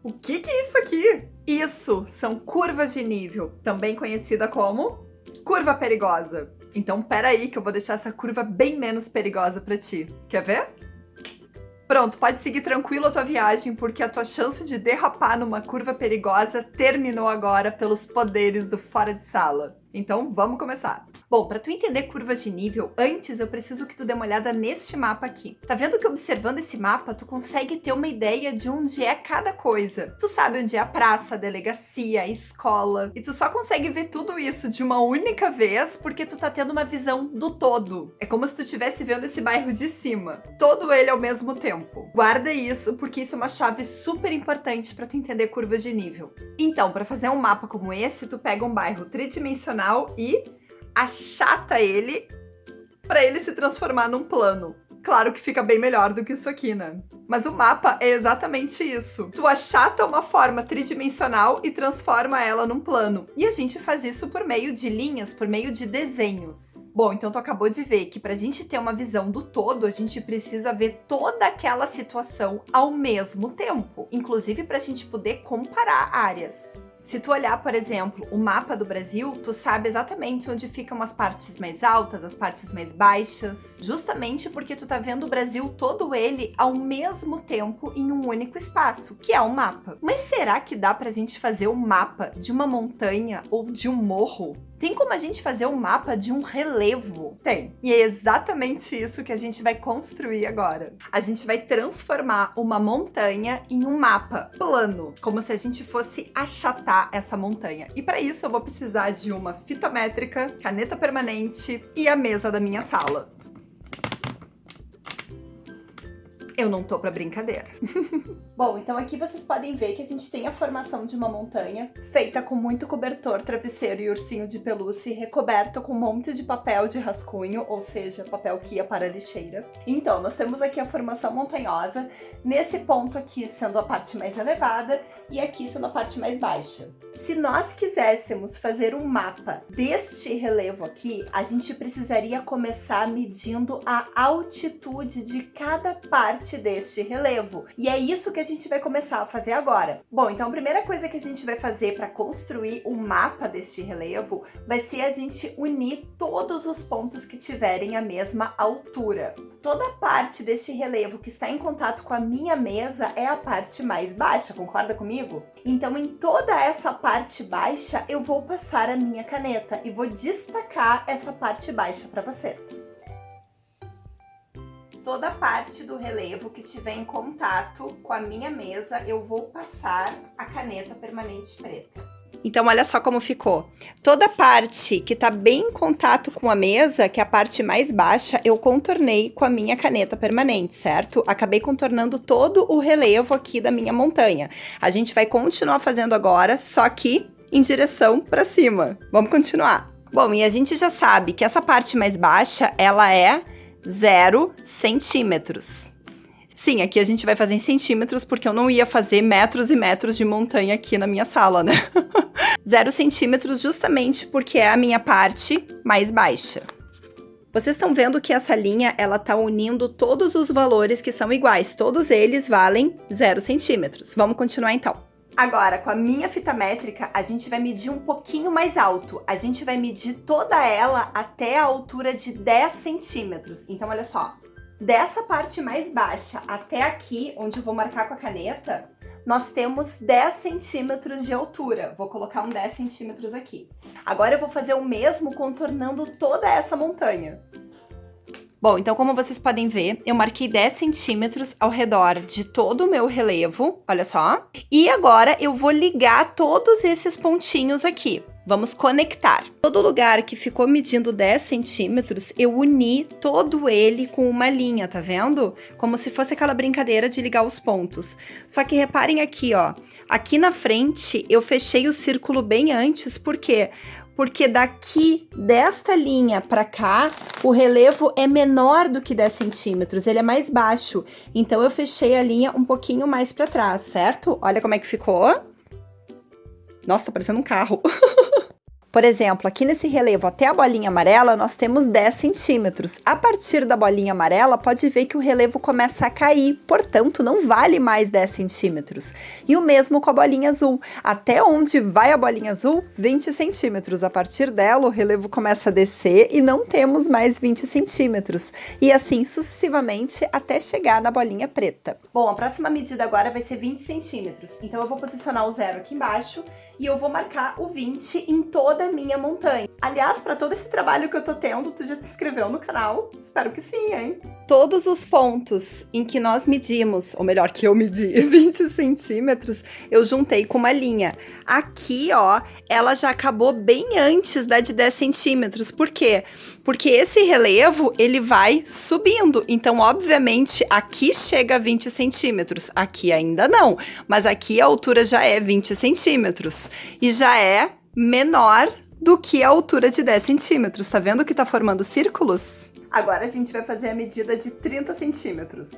O que é isso aqui? Isso são curvas de nível, também conhecida como curva perigosa. Então, pera aí que eu vou deixar essa curva bem menos perigosa pra ti. Quer ver? Pronto, pode seguir tranquilo a tua viagem, porque a tua chance de derrapar numa curva perigosa terminou agora pelos poderes do fora de sala. Então, vamos começar. Bom, para tu entender curvas de nível, antes eu preciso que tu dê uma olhada neste mapa aqui. Tá vendo que observando esse mapa, tu consegue ter uma ideia de onde é cada coisa. Tu sabe onde é a praça, a delegacia, a escola, e tu só consegue ver tudo isso de uma única vez porque tu tá tendo uma visão do todo. É como se tu estivesse vendo esse bairro de cima, todo ele ao mesmo tempo. Guarda isso, porque isso é uma chave super importante para tu entender curvas de nível. Então, para fazer um mapa como esse, tu pega um bairro tridimensional e achata ele para ele se transformar num plano. Claro que fica bem melhor do que isso aqui, né? Mas o mapa é exatamente isso. Tu achata uma forma tridimensional e transforma ela num plano. E a gente faz isso por meio de linhas, por meio de desenhos. Bom, então tu acabou de ver que pra gente ter uma visão do todo, a gente precisa ver toda aquela situação ao mesmo tempo. Inclusive pra gente poder comparar áreas. Se tu olhar, por exemplo, o mapa do Brasil, tu sabe exatamente onde ficam as partes mais altas, as partes mais baixas, justamente porque tu tá vendo o Brasil todo ele ao mesmo tempo em um único espaço, que é um mapa. Mas será que dá pra gente fazer um mapa de uma montanha ou de um morro? Tem como a gente fazer um mapa de um relevo? Tem. E é exatamente isso que a gente vai construir agora. A gente vai transformar uma montanha em um mapa plano, como se a gente fosse achatar essa montanha. E para isso eu vou precisar de uma fita métrica, caneta permanente e a mesa da minha sala. Eu não tô pra brincadeira. Bom, então aqui vocês podem ver que a gente tem a formação de uma montanha feita com muito cobertor, travesseiro e ursinho de pelúcia, recoberto com um monte de papel de rascunho, ou seja, papel que ia para a lixeira. Então, nós temos aqui a formação montanhosa, nesse ponto aqui sendo a parte mais elevada e aqui sendo a parte mais baixa. Se nós quiséssemos fazer um mapa deste relevo aqui, a gente precisaria começar medindo a altitude de cada parte deste relevo. E é isso que a gente vai começar a fazer agora. Bom, então a primeira coisa que a gente vai fazer para construir um mapa deste relevo vai ser a gente unir todos os pontos que tiverem a mesma altura. Toda parte deste relevo que está em contato com a minha mesa é a parte mais baixa, concorda comigo? Então em toda essa parte baixa eu vou passar a minha caneta e vou destacar essa parte baixa para vocês. Toda parte do relevo que tiver em contato com a minha mesa, eu vou passar a caneta permanente preta. Então, olha só como ficou. Toda parte que tá bem em contato com a mesa, que é a parte mais baixa, eu contornei com a minha caneta permanente, certo? Acabei contornando todo o relevo aqui da minha montanha. A gente vai continuar fazendo agora, só que em direção para cima. Vamos continuar. Bom, e a gente já sabe que essa parte mais baixa, ela é 0 centímetros. Sim, aqui a gente vai fazer em centímetros, porque eu não ia fazer metros e metros de montanha aqui na minha sala, né? 0 centímetros justamente porque é a minha parte mais baixa. Vocês estão vendo que essa linha, ela tá unindo todos os valores que são iguais. Todos eles valem 0 centímetros. Vamos continuar então. Agora, com a minha fita métrica, a gente vai medir um pouquinho mais alto. A gente vai medir toda ela até a altura de 10 centímetros. Então, olha só. Dessa parte mais baixa até aqui, onde eu vou marcar com a caneta, nós temos 10 centímetros de altura. Vou colocar um 10 centímetros aqui. Agora eu vou fazer o mesmo contornando toda essa montanha. Bom, então como vocês podem ver, eu marquei 10 centímetros ao redor de todo o meu relevo, olha só. E agora eu vou ligar todos esses pontinhos aqui. Vamos conectar. Todo lugar que ficou medindo 10 centímetros, eu uni todo ele com uma linha, tá vendo? Como se fosse aquela brincadeira de ligar os pontos. Só que reparem aqui, ó. Aqui na frente, eu fechei o círculo bem antes, por quê? Porque daqui, desta linha para cá, o relevo é menor do que 10 centímetros, ele é mais baixo. Então, eu fechei a linha um pouquinho mais para trás, certo? Olha como é que ficou. Nossa, tá parecendo um carro. Por exemplo, aqui nesse relevo até a bolinha amarela, nós temos 10 centímetros. A partir da bolinha amarela, pode ver que o relevo começa a cair, portanto, não vale mais 10 centímetros. E o mesmo com a bolinha azul. Até onde vai a bolinha azul? 20 centímetros. A partir dela, o relevo começa a descer e não temos mais 20 centímetros. E assim sucessivamente até chegar na bolinha preta. Bom, a próxima medida agora vai ser 20 centímetros. Então eu vou posicionar o 0 aqui embaixo e eu vou marcar o 20 em toda a minha montanha. Aliás, para todo esse trabalho que eu tô tendo, tu já te inscreveu no canal? Espero que sim, hein? Todos os pontos em que nós medimos, ou melhor, que eu medi 20 centímetros, eu juntei com uma linha. Aqui, ó, ela já acabou bem antes da de 10 centímetros. Por quê? Porque esse relevo, ele vai subindo. Então, obviamente, aqui chega a 20 centímetros. Aqui ainda não. Mas aqui a altura já é 20 centímetros. E já é menor do que a altura de 10 centímetros. Tá vendo que tá formando círculos? Agora a gente vai fazer a medida de 30 centímetros.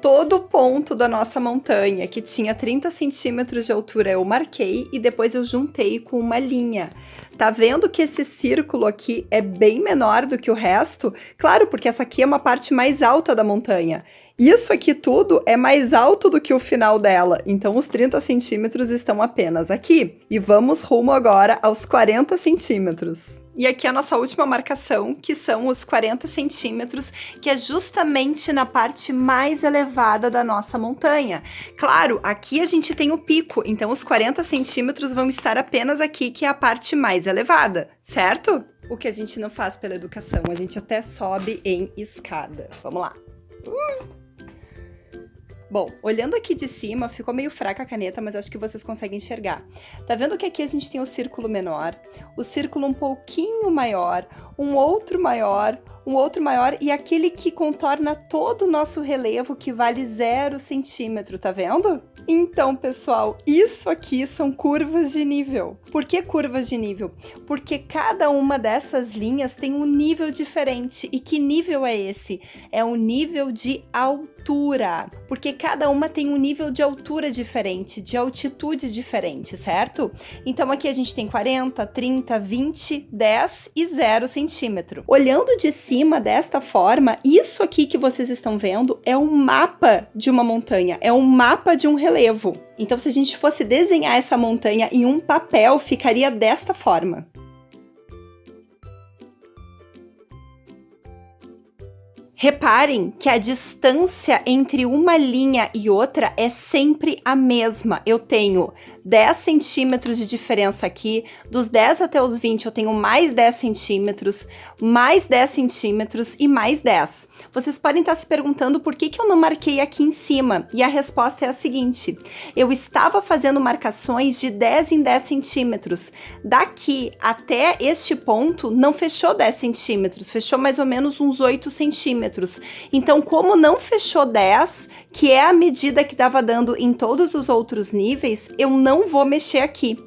Todo ponto da nossa montanha que tinha 30 centímetros de altura eu marquei e depois eu juntei com uma linha. Tá vendo que esse círculo aqui é bem menor do que o resto? Claro, porque essa aqui é uma parte mais alta da montanha. Isso aqui tudo é mais alto do que o final dela, então os 30 centímetros estão apenas aqui. E vamos rumo agora aos 40 centímetros. E aqui a nossa última marcação, que são os 40 centímetros, que é justamente na parte mais elevada da nossa montanha. Claro, aqui a gente tem o pico, então os 40 centímetros vão estar apenas aqui, que é a parte mais elevada, certo? O que a gente não faz pela educação, a gente até sobe em escada. Vamos lá. Bom, olhando aqui de cima, ficou meio fraca a caneta, mas acho que vocês conseguem enxergar. Tá vendo que aqui a gente tem o círculo menor, o círculo um pouquinho maior, um outro maior e aquele que contorna todo o nosso relevo que vale 0 centímetro, tá vendo? Então, pessoal, isso aqui são curvas de nível. Por que curvas de nível? Porque cada uma dessas linhas tem um nível diferente. E que nível é esse? É um nível de altura. Porque cada uma tem um nível de altura diferente, de altitude diferente, certo? Então, aqui a gente tem 40, 30, 20, 10 e 0 centímetro. Olhando de cima desta forma, isso aqui que vocês estão vendo é um mapa de uma montanha, é um mapa de um relevo. Então, se a gente fosse desenhar essa montanha em um papel, ficaria desta forma. Reparem que a distância entre uma linha e outra é sempre a mesma. Eu tenho 10 centímetros de diferença aqui, dos 10 até os 20 eu tenho mais 10 centímetros, mais 10 centímetros e mais 10. Vocês podem estar se perguntando por que eu não marquei aqui em cima, e a resposta é a seguinte: eu estava fazendo marcações de 10 em 10 centímetros. Daqui até este ponto não fechou 10 centímetros, fechou mais ou menos uns 8 centímetros. Então, como não fechou 10, que é a medida que estava dando em todos os outros níveis, eu não vou mexer aqui.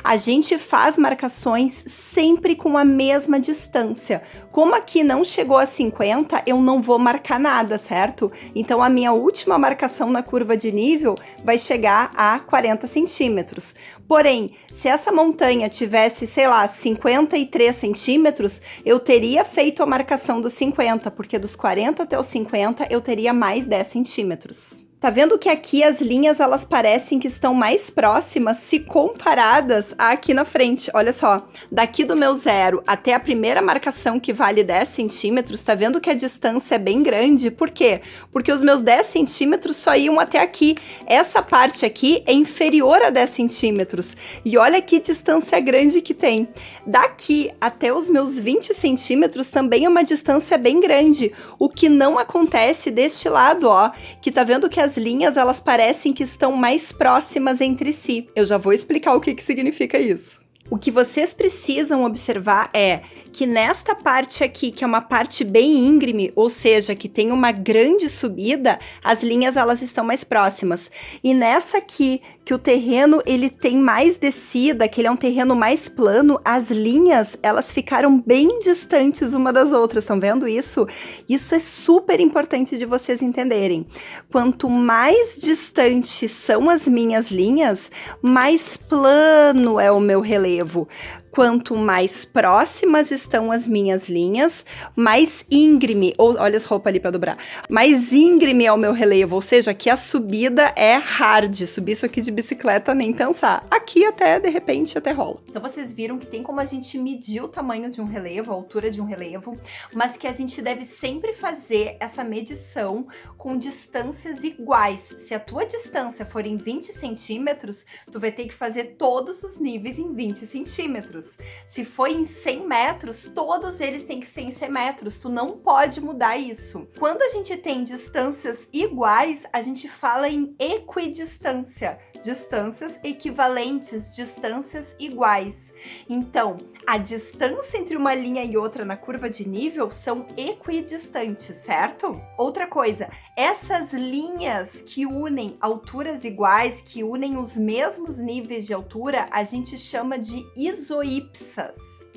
A gente faz marcações sempre com a mesma distância. Como aqui não chegou a 50, eu não vou marcar nada, certo? Então, a minha última marcação na curva de nível vai chegar a 40 centímetros. Porém, se essa montanha tivesse, sei lá, 53 centímetros, eu teria feito a marcação dos 50, porque dos 40 até os 50 eu teria mais 10 centímetros. Tá vendo que aqui as linhas, elas parecem que estão mais próximas se comparadas a aqui na frente? Olha só, daqui do meu 0 até a primeira marcação que vale 10 centímetros, tá vendo que a distância é bem grande? Por quê? Porque os meus 10 centímetros só iam até aqui. Essa parte aqui é inferior a 10 centímetros. E olha que distância grande que tem. Daqui até os meus 20 centímetros também é uma distância bem grande. O que não acontece deste lado, ó, que tá vendo que as linhas, elas parecem que estão mais próximas entre si. Eu já vou explicar o que significa isso. O que vocês precisam observar é que nesta parte aqui, que é uma parte bem íngreme, ou seja, que tem uma grande subida, as linhas elas estão mais próximas. E nessa aqui, que o terreno ele tem mais descida, que ele é um terreno mais plano, as linhas elas ficaram bem distantes uma das outras, estão vendo isso? Isso é super importante de vocês entenderem. Quanto mais distantes são as minhas linhas, mais plano é o meu relevo. Quanto mais próximas estão as minhas linhas, mais íngreme, ou olha as roupas ali para dobrar, mais íngreme é o meu relevo, ou seja, aqui a subida é hard, subir isso aqui de bicicleta nem pensar. Aqui até, de repente, até rola. Então vocês viram que tem como a gente medir o tamanho de um relevo, a altura de um relevo, mas que a gente deve sempre fazer essa medição com distâncias iguais. Se a tua distância for em 20 centímetros, tu vai ter que fazer todos os níveis em 20 centímetros. Se for em 100 metros, todos eles têm que ser em 100 metros. Tu não pode mudar isso. Quando a gente tem distâncias iguais, a gente fala em equidistância. Distâncias equivalentes, distâncias iguais. Então, a distância entre uma linha e outra na curva de nível são equidistantes, certo? Outra coisa, essas linhas que unem alturas iguais, que unem os mesmos níveis de altura, a gente chama de isoípsas.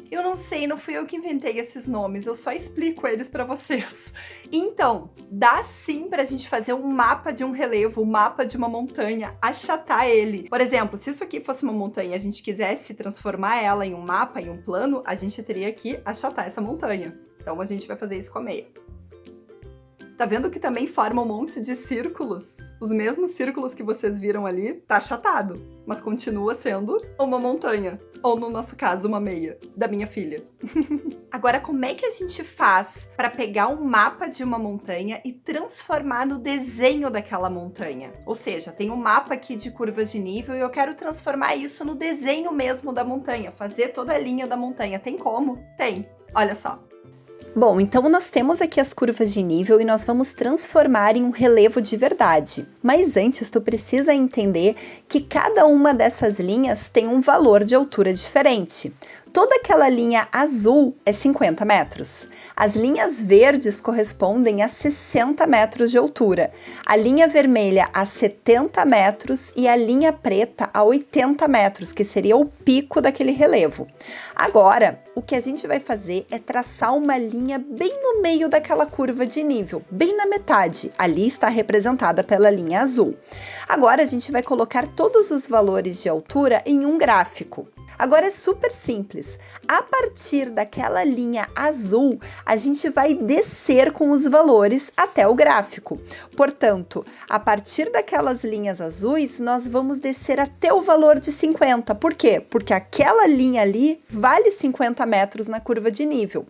Eu não sei, não fui eu que inventei esses nomes, eu só explico eles pra vocês. Então, dá sim pra gente fazer um mapa de um relevo, um mapa de uma montanha, achatar ele. Por exemplo, se isso aqui fosse uma montanha e a gente quisesse transformar ela em um mapa, em um plano, a gente teria que achatar essa montanha. Então a gente vai fazer isso com a meia. Tá vendo que também forma um monte de círculos? Os mesmos círculos que vocês viram ali, tá achatado, mas continua sendo uma montanha. Ou, no nosso caso, uma meia da minha filha. Agora, como é que a gente faz para pegar um mapa de uma montanha e transformar no desenho daquela montanha? Ou seja, tem um mapa aqui de curvas de nível e eu quero transformar isso no desenho mesmo da montanha, fazer toda a linha da montanha. Tem como? Tem. Olha só. Bom, então nós temos aqui as curvas de nível e nós vamos transformar em um relevo de verdade. Mas antes, tu precisa entender que cada uma dessas linhas tem um valor de altura diferente. Toda aquela linha azul é 50 metros. As linhas verdes correspondem a 60 metros de altura, a linha vermelha a 70 metros e a linha preta a 80 metros, que seria o pico daquele relevo. Agora, o que a gente vai fazer é traçar uma linha bem no meio daquela curva de nível, bem na metade. Ali está representada pela linha azul. Agora, a gente vai colocar todos os valores de altura em um gráfico. Agora é super simples. A partir daquela linha azul, a gente vai descer com os valores até o gráfico. Portanto, a partir daquelas linhas azuis, nós vamos descer até o valor de 50. Por quê? Porque aquela linha ali vale 50 metros na curva de nível.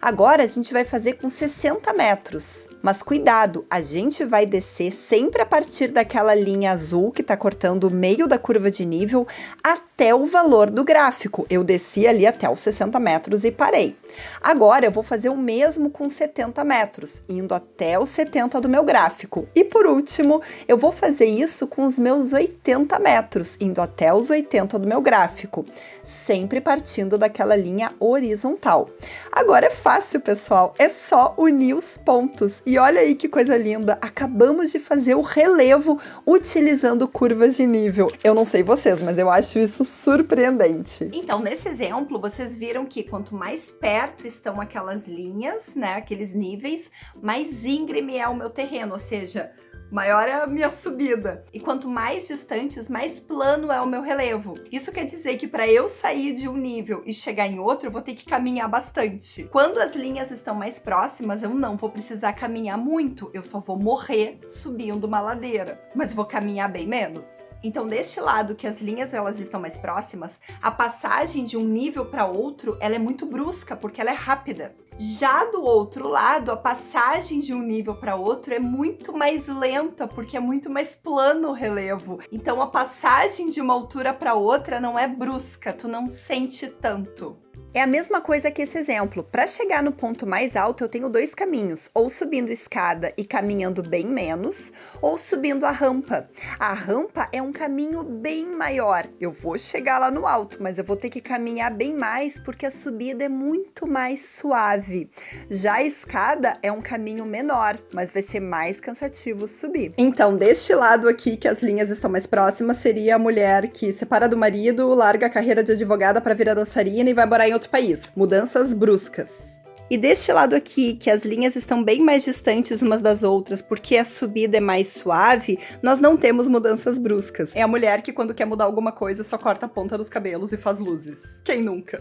Agora, a gente vai fazer com 60 metros. Mas cuidado, a gente vai descer sempre a partir daquela linha azul que está cortando o meio da curva de nível até o valor do gráfico. Eu desci ali até os 60 metros e parei. Agora eu vou fazer o mesmo com 70 metros, indo até os 70 do meu gráfico. E por último, eu vou fazer isso com os meus 80 metros, indo até os 80 do meu gráfico, sempre partindo daquela linha horizontal. Agora é fácil, pessoal, é só unir os pontos. E olha aí que coisa linda, acabamos de fazer o relevo utilizando curvas de nível. Eu não sei vocês, mas eu acho isso surpreendente. Então, nesse exemplo, vocês viram que quanto mais perto estão aquelas linhas, né, aqueles níveis, mais íngreme é o meu terreno, ou seja, maior é a minha subida. E quanto mais distantes, mais plano é o meu relevo. Isso quer dizer que para eu sair de um nível e chegar em outro, eu vou ter que caminhar bastante. Quando as linhas estão mais próximas, eu não vou precisar caminhar muito, eu só vou morrer subindo uma ladeira, mas vou caminhar bem menos. Então, deste lado que as linhas elas estão mais próximas, a passagem de um nível para outro, ela é muito brusca, porque ela é rápida. Já do outro lado, a passagem de um nível para outro é muito mais lenta, porque é muito mais plano o relevo. Então, a passagem de uma altura para outra não é brusca, tu não sente tanto. É a mesma coisa que esse exemplo. Para chegar no ponto mais alto, eu tenho 2 caminhos, ou subindo escada e caminhando bem menos, ou subindo a rampa. A rampa é um caminho bem maior. Eu vou chegar lá no alto, mas eu vou ter que caminhar bem mais porque a subida é muito mais suave. Já a escada é um caminho menor, mas vai ser mais cansativo subir. Então, deste lado aqui, que as linhas estão mais próximas, seria a mulher que separa do marido, larga a carreira de advogada para virar dançarina e vai morar em outro país. Mudanças bruscas. E deste lado aqui, que as linhas estão bem mais distantes umas das outras, porque a subida é mais suave, nós não temos mudanças bruscas. É a mulher que, quando quer mudar alguma coisa, só corta a ponta dos cabelos e faz luzes. Quem nunca?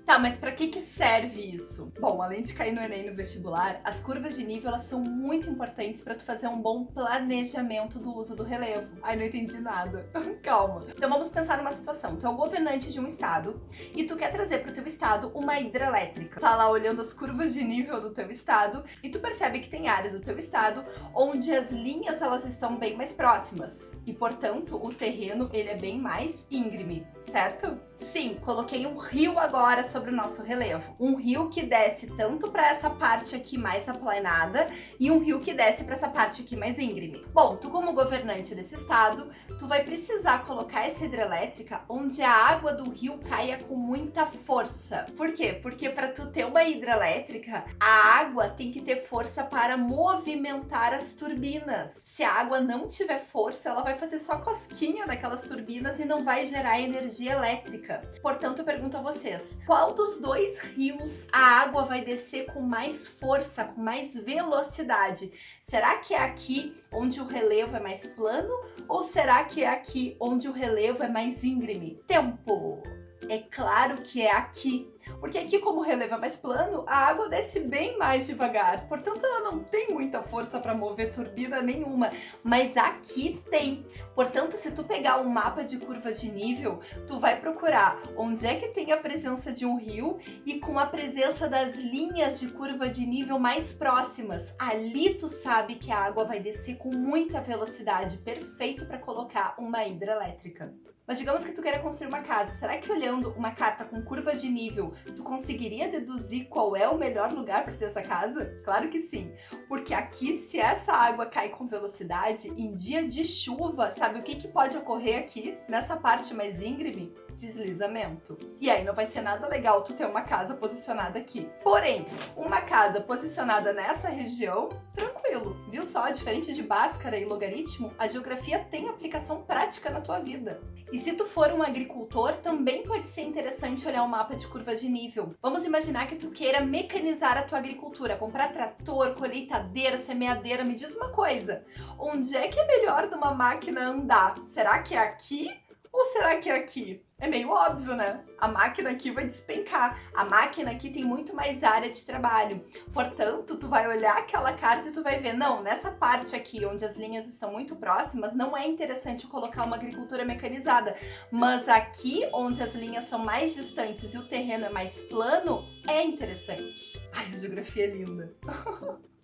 Tá, mas pra que serve isso? Bom, além de cair no Enem e no vestibular, as curvas de nível, elas são muito importantes pra tu fazer um bom planejamento do uso do relevo. Ai, não entendi nada. Calma. Então vamos pensar numa situação. Tu é o governante de um estado e tu quer trazer pro teu estado uma hidrelétrica. Tá lá olhando as curvas de nível do teu estado e tu percebe que tem áreas do teu estado onde as linhas elas estão bem mais próximas e, portanto, o terreno ele é bem mais íngreme, certo? Sim, coloquei um rio agora sobre o nosso relevo. Um rio que desce tanto para essa parte aqui mais aplanada e um rio que desce para essa parte aqui mais íngreme. Bom, tu como governante desse estado, tu vai precisar colocar essa hidrelétrica onde a água do rio caia com muita força. Por quê? Porque para tu ter uma hidrelétrica, a água tem que ter força para movimentar as turbinas. Se a água não tiver força, ela vai fazer só cosquinha naquelas turbinas e não vai gerar energia elétrica. Portanto, eu pergunto a vocês, qual dos dois rios a água vai descer com mais força, com mais velocidade? Será que é aqui onde o relevo é mais plano ou será que é aqui onde o relevo é mais íngreme? Tempo! É claro que é aqui, porque aqui, como o relevo é mais plano, a água desce bem mais devagar, portanto ela não tem muita força para mover turbina nenhuma, mas aqui tem. Portanto, se tu pegar um mapa de curvas de nível, tu vai procurar onde é que tem a presença de um rio e com a presença das linhas de curva de nível mais próximas. Ali tu sabe que a água vai descer com muita velocidade, perfeito para colocar uma hidrelétrica. Mas digamos que tu queira construir uma casa, será que olhando uma carta com curvas de nível, tu conseguiria deduzir qual é o melhor lugar para ter essa casa? Claro que sim, porque aqui, se essa água cai com velocidade, em dia de chuva, sabe o que pode ocorrer aqui, nessa parte mais íngreme? Deslizamento. E aí não vai ser nada legal tu ter uma casa posicionada aqui. Porém, uma casa posicionada nessa região, tranquilo. Viu só? Diferente de Bhaskara e logaritmo, a geografia tem aplicação prática na tua vida. E se tu for um agricultor, também pode ser interessante olhar o mapa de curvas de nível. Vamos imaginar que tu queira mecanizar a tua agricultura, comprar trator, colheitadeira, semeadeira. Me diz uma coisa, onde é que é melhor de uma máquina andar? Será que é aqui ou será que é aqui? É meio óbvio, né? A máquina aqui vai despencar. A máquina aqui tem muito mais área de trabalho. Portanto, tu vai olhar aquela carta e tu vai ver, não, nessa parte aqui, onde as linhas estão muito próximas, não é interessante colocar uma agricultura mecanizada. Mas aqui, onde as linhas são mais distantes e o terreno é mais plano, é interessante. Ai, a geografia é linda.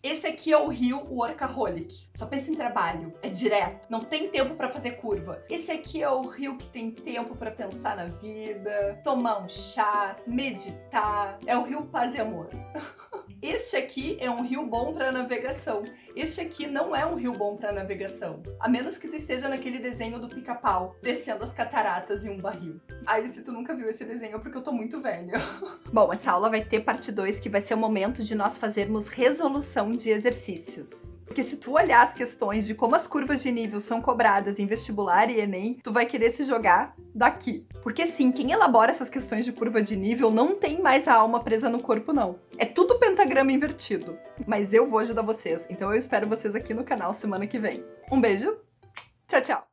Esse aqui é o rio Workaholic. Só pensa em trabalho, é direto, não tem tempo pra fazer curva. Esse aqui é o rio que tem tempo pra pensar na vida, tomar um chá, meditar. É o rio Paz e Amor. Este aqui é um rio bom para navegação. Este aqui não é um rio bom para navegação. A menos que tu esteja naquele desenho do Pica-Pau, descendo as cataratas em um barril. Aí, se tu nunca viu esse desenho, é porque eu tô muito velha. Bom, essa aula vai ter parte 2, que vai ser o momento de nós fazermos resolução de exercícios. Porque se tu olhar as questões de como as curvas de nível são cobradas em vestibular e Enem, tu vai querer se jogar daqui. Porque sim, quem elabora essas questões de curva de nível não tem mais a alma presa no corpo, não. É tudo pentagrama invertido. Mas eu vou ajudar vocês, então eu espero vocês aqui no canal semana que vem. Um beijo, tchau, tchau!